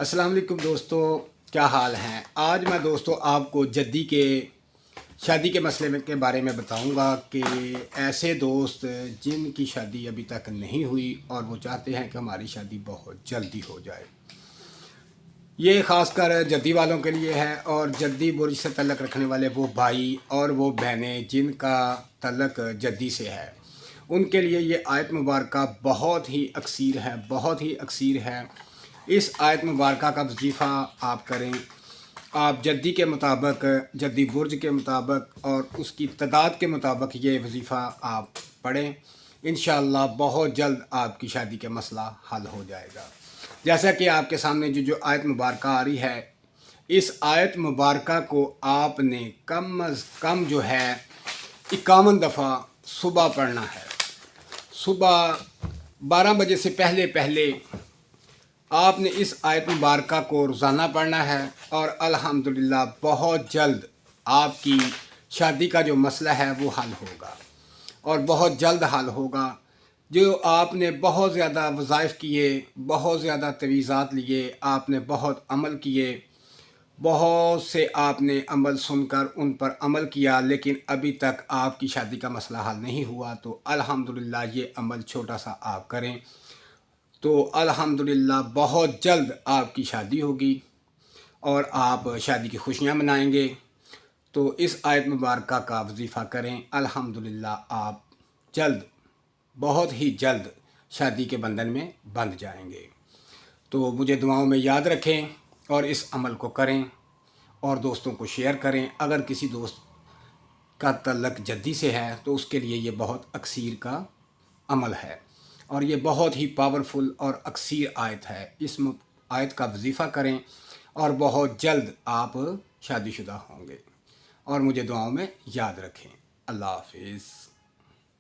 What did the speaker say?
अस्सलाम वालेकुम दोस्तों, क्या हाल हैं। आज मैं दोस्तों आपको जद्दी के शादी के मसले के बारे में बताऊंगा कि ऐसे दोस्त जिनकी शादी अभी तक नहीं हुई और वो चाहते हैं कि हमारी शादी बहुत जल्दी हो जाए। ये ख़ासकर जद्दी वालों के लिए है और जद्दी बुर्ज से तल्लक़ रखने वाले वो भाई और वो बहनें जिनका तल्लक़ जद्दी से है, उनके लिए ये आयत मुबारक बहुत ही अक्सीर है, बहुत ही अक्सीर है। इस आयत मुबारक का वजीफ़ा आप करें, आप जद्दी के मुताबिक, जद्दी बुर्ज के मुताबिक और उसकी तादाद के मुताबिक ये वजीफ़ा आप पढ़ें। इंशाअल्लाह बहुत जल्द आपकी शादी का मसला हल हो जाएगा। जैसा कि आपके सामने जो आयत मुबारक आ रही है, इस आयत मुबारक को आपने कम अज़ कम जो है 51 दफ़ा सुबह पढ़ना है। सुबह 12 बजे से पहले पहले आपने इस आयत मुबारक को रोज़ाना पढ़ना है और अल्हम्दुलिल्लाह बहुत जल्द आपकी शादी का जो मसला है वो हल होगा और बहुत जल्द हल होगा। जो आपने बहुत ज़्यादा वज़ाइफ़ किए, बहुत ज़्यादा तवीज़ात लिए, आपने बहुत अमल किए, बहुत से आपने अमल सुनकर उन पर अमल किया, लेकिन अभी तक आपकी शादी का मसला हल नहीं हुआ, तो अल्हम्दुलिल्लाह ये अमल छोटा सा आप करें तो अल्हम्दुलिल्लाह बहुत जल्द आपकी शादी होगी और आप शादी की खुशियाँ मनाएंगे। तो इस आयत मुबारक का वजीफ़ा करें, अल्हम्दुलिल्लाह आप जल्द, बहुत ही जल्द शादी के बंधन में बंध जाएंगे। तो मुझे दुआओं में याद रखें और इस अमल को करें और दोस्तों को शेयर करें। अगर किसी दोस्त का तल्लक़ जद्दी से है तो उसके लिए ये बहुत अक्सीर का अमल है और ये बहुत ही पावरफुल और अक्सीर आयत है। इस आयत का वजीफ़ा करें और बहुत जल्द आप शादीशुदा होंगे और मुझे दुआओं में याद रखें। अल्लाह हाफ़िज़।